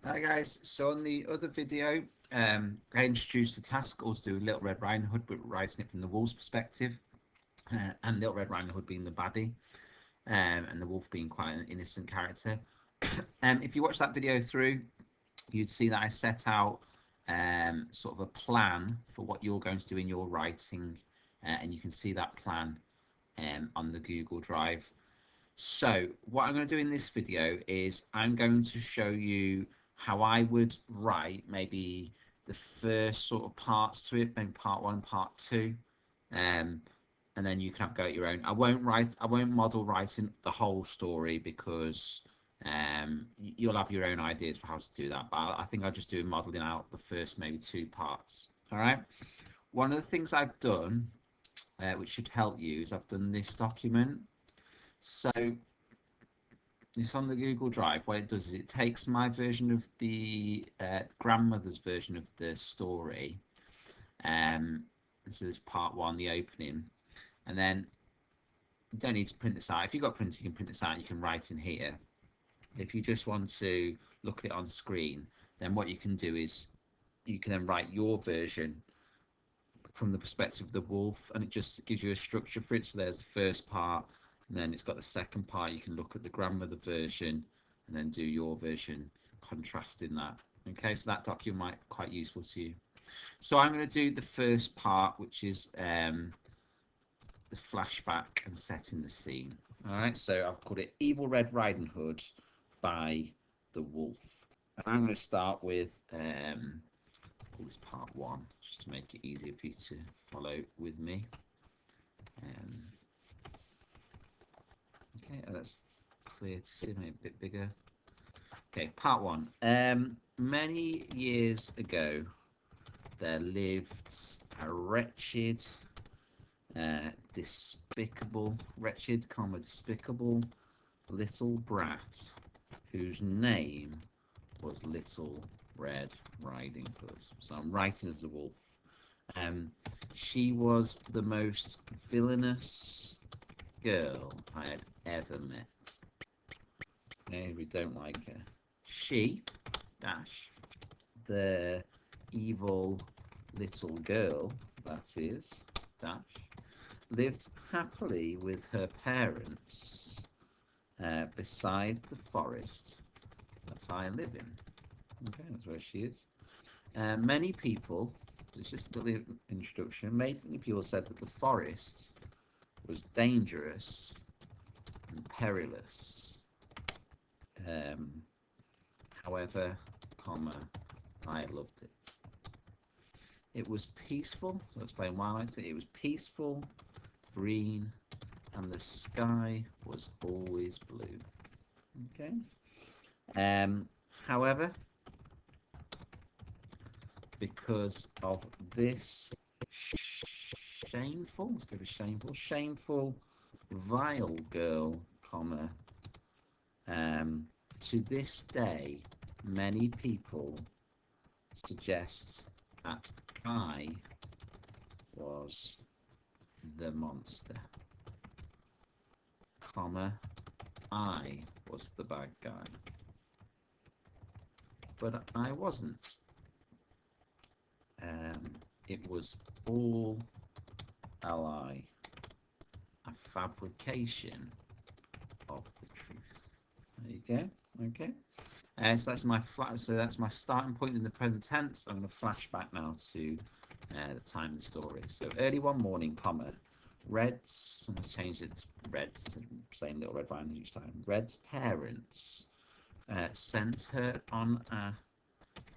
Hi guys, so on the other video, I introduced a task all to do with Little Red Riding Hood, but writing it from the wolf's perspective, and Little Red Riding Hood being the baddie, and the wolf being quite an innocent character. If you watch that video through, you'd see that I set out sort of a plan for what you're going to do in your writing, and you can see that plan on the Google Drive. So what I'm going to do in this video is I'm going to show you how I would write maybe the first sort of parts to it, maybe part one, part two, um, and then you can have a go at your own. I won't model writing the whole story because you'll have your own ideas for how to do that. But I think I'll just do modeling out the first maybe two parts. All right. One of the things I've done, which should help you, is I've done this document. So it's on the Google Drive. What it does is it takes my version of the grandmother's version of the story. So there's part one, the opening, and then you don't need to print this out. If you've got printing, you can print this out. You can write in here. If you just want to look at it on screen, then what you can do is you can then write your version from the perspective of the wolf, and it just gives you a structure for it. So there's the first part, and then it's got the second part. You can look at the grandmother version and then do your version, contrasting that. Okay, so that document might be quite useful to you. So I'm going to do the first part, which is the flashback and setting the scene. All right, so I've called it Evil Red Riding Hood by the Wolf. And I'm going to start with call this part one, just to make it easier for you to follow with me. Okay, that's clear to see, maybe a bit bigger. Okay, part one. Many years ago, there lived a wretched, despicable little brat whose name was Little Red Riding Hood. So I'm writing as the wolf. She was the most villainous girl I had ever met. Okay, we don't like her. She, dash, the evil little girl, that is, dash, lived happily with her parents beside the forest that I live in. Okay, that's where she is. Many people, it's just a little introduction, many people said that the forest was dangerous and perilous. Um, However, comma, I loved it. It was peaceful, so I'll explain why I liked it. It was peaceful, green, and the sky was always blue. Okay. However, because of this shameful, let's go to shameful, vile girl, comma, to this day, many people suggest that I was the monster, comma, I was the bad guy. But I wasn't. It was all a lie, a fabrication of the truth. There you go. Okay. So that's my starting point in the present tense. I'm going to flash back now to the time of the story. So early one morning, comma, Red's. I'm going to change it to Red's. Saying Little Red Riding Hood each time. Red's parents sent her on a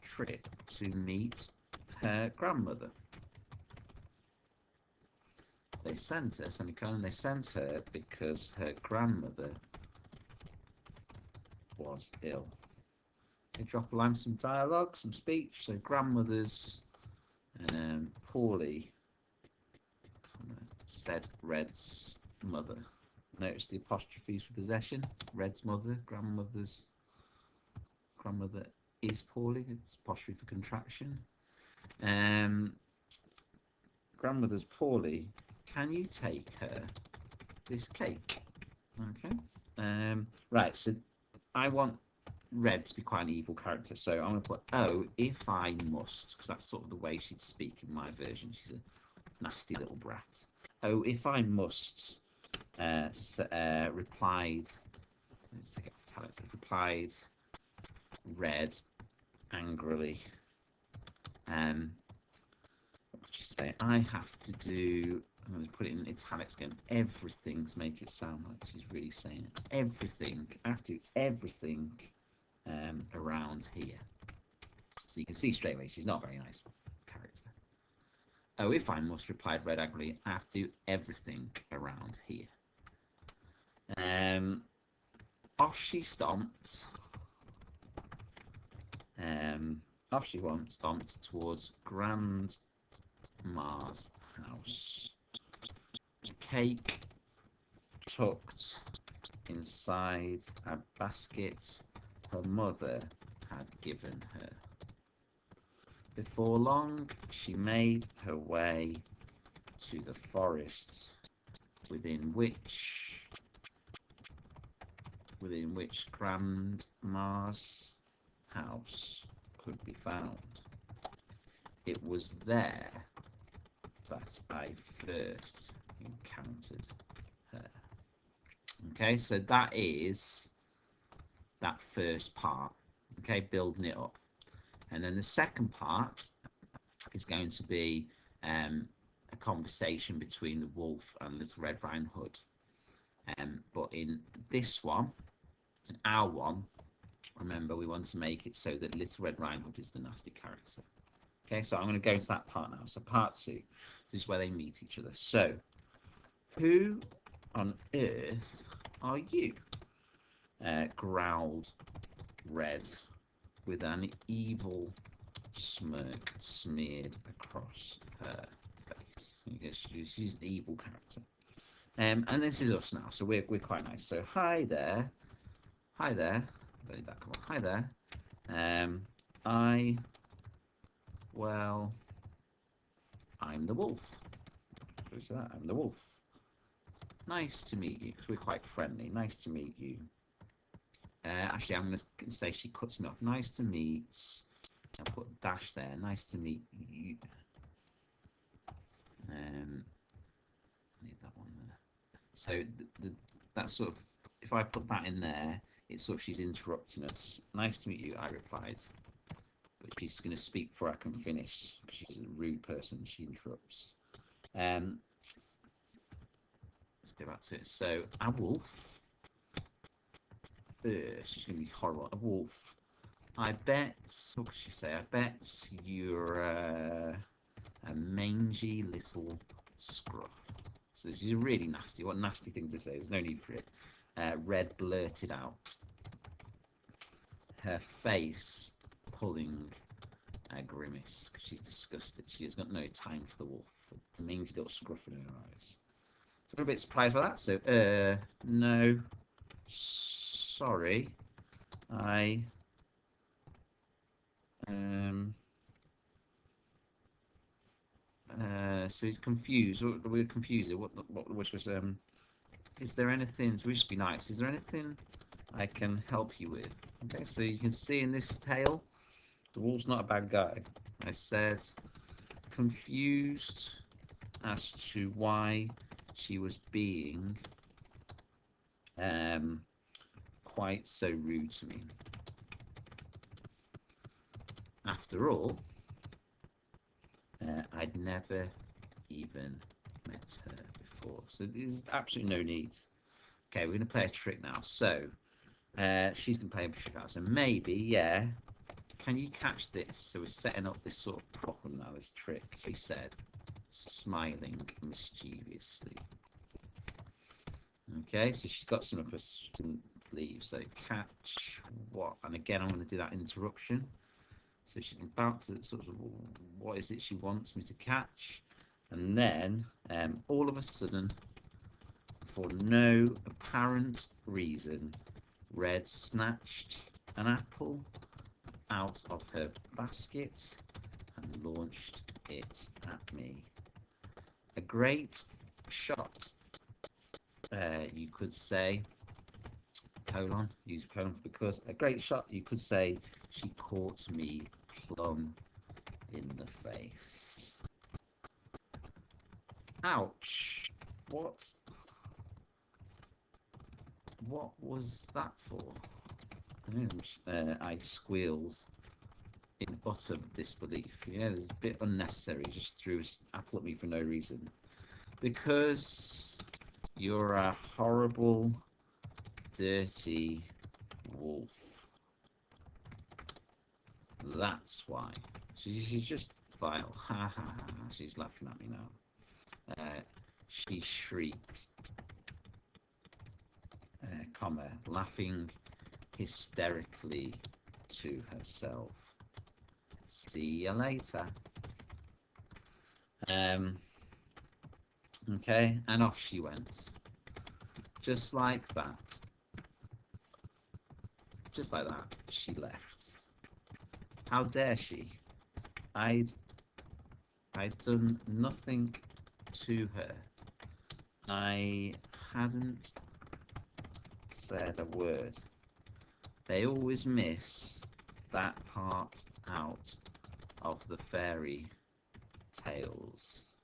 trip to meet her grandmother. They sent her, semicolon, they sent her because her grandmother was ill. They drop a line, some dialogue, some speech. So grandmother's poorly, said Red's mother. Notice the apostrophes for possession. Red's mother, grandmother is poorly. It's apostrophe for contraction. Grandmother's poorly. Can you take her this cake? Okay. Right. So I want Red to be quite an evil character. So I'm going to put, oh, if I must, because that's sort of the way she'd speak in my version. She's a nasty little brat. Oh, if I must, replied, let's take it off italics, replied Red angrily. What would you say? I have to do, I'm going to put it in italics again, everything to make it sound like she's really saying it. Everything. I have to do everything around here. So you can see straight away she's not a very nice character. Oh, if I must, replied Red angrily, I have to do everything around here. Off she stomped. Off she stomped towards Grandma's house. A cake tucked inside a basket her mother had given her. Before long, she made her way to the forest within which Grandma's house could be found. It was there that I first encountered her. Okay, so that is that first part, okay, building it up. And then the second part is going to be a conversation between the wolf and Little Red Riding Hood. But in this one, in our one, remember we want to make it so that Little Red Riding Hood is the nasty character. Okay, so I'm going to go into that part now. So part 2, this is where they meet each other. So, who on earth are you? Growled Red with an evil smirk smeared across her face. She's an evil character. And this is us now, so we're quite nice. So hi there. Don't need that, come on. Hi there. I'm the wolf. Who's that? I'm the wolf. Nice to meet you, because we're quite friendly. Nice to meet you. Actually, I'm going to say she cuts me off. Nice to meet. I'll put a dash there. Nice to meet you. I need that one there. So that sort of, if I put that in there, it's sort of she's interrupting us. Nice to meet you, I replied. But she's going to speak before I can finish. She's a rude person. She interrupts. Let's go back to it. So, a wolf. She's going to be horrible. A wolf. I bet, what could she say? I bet you're a mangy little scruff. So she's really nasty. What a nasty thing to say. There's no need for it. Red blurted out, her face pulling a grimace because she's disgusted. She has got no time for the wolf. A mangy little scruff in her eyes. So I'm a bit surprised by that. So, no, sorry, so he's confused. We're confused. Which was, is there anything, so we should be nice. Is there anything I can help you with? Okay, so you can see in this tale, the wolf's not a bad guy. I said, confused as to why she was being quite so rude to me. After all, I'd never even met her before, so there's absolutely no need. Okay, we're going to play a trick now. So she's going to play a trick out. So maybe, yeah, can you catch this? So we're setting up this sort of problem now, this trick, she said, smiling mischievously. Okay, so she's got some of her student leave. So catch what? And again, I'm going to do that interruption. So she's about to sort of, what is it she wants me to catch? And then, all of a sudden, for no apparent reason, Red snatched an apple out of her basket and launched it at me. A great shot, you could say, colon, use a colon because a great shot. You could say she caught me plumb in the face. Ouch. What was that for? I squealed in utter disbelief. Yeah, it's a bit unnecessary. He just threw his apple at me for no reason. Because you're a horrible, dirty wolf. That's why. She's just vile. Ha ha ha. She's laughing at me now. She shrieked, comma, laughing hysterically to herself. See you later. Okay, and off she went. Just like that. Just like that, she left. How dare she? I'd done nothing to her. I hadn't said a word. They always miss that part out of the fairy tales,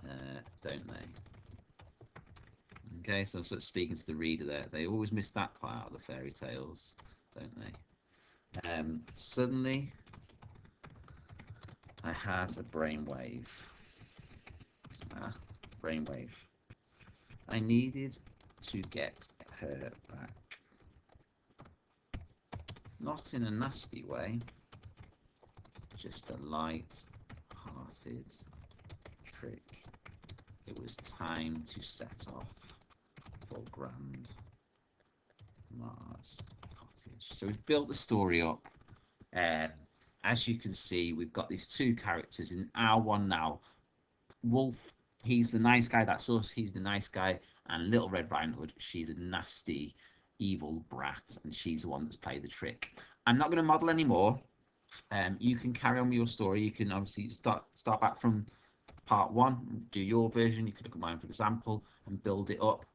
don't they? Okay, so I'm sort of speaking to the reader there. They always miss that part out of the fairy tales, don't they? Suddenly, I had a brainwave. Brainwave. I needed to get her back. Not in a nasty way, just a light-hearted trick. It was time to set off for Grandma's cottage. So we've built the story up. As you can see, we've got these two characters in our one now. Wolf, he's the nice guy. That's us. He's the nice guy. And Little Red Riding Hood, she's a nasty, evil brat, and she's the one that's played the trick. I'm not going to model anymore. You can carry on with your story. You can obviously start back from part one, do your version. You could look at mine for example and build it up.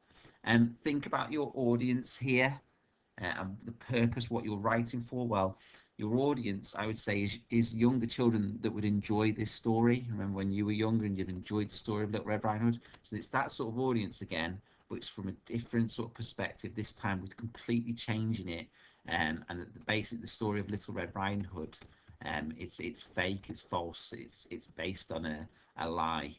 And think about your audience here and the purpose, what you're writing for. Well, your audience, I would say, is younger children that would enjoy this story. Remember when you were younger and you'd enjoyed the story of Little Red Riding Hood? So it's that sort of audience again, but it's from a different sort of perspective. This time we're completely changing it. And basically the story of Little Red Riding Hood, it's fake, it's false, it's based on a lie.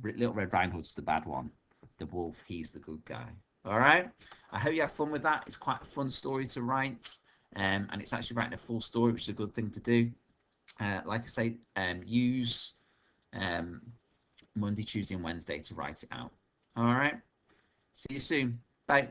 Little Red Riding Hood's the bad one. The wolf, he's the good guy. All right. I hope you have fun with that. It's quite a fun story to write, and it's actually writing a full story, which is a good thing to do. Like I say, use Monday, Tuesday, and Wednesday to write it out. All right. See you soon. Bye.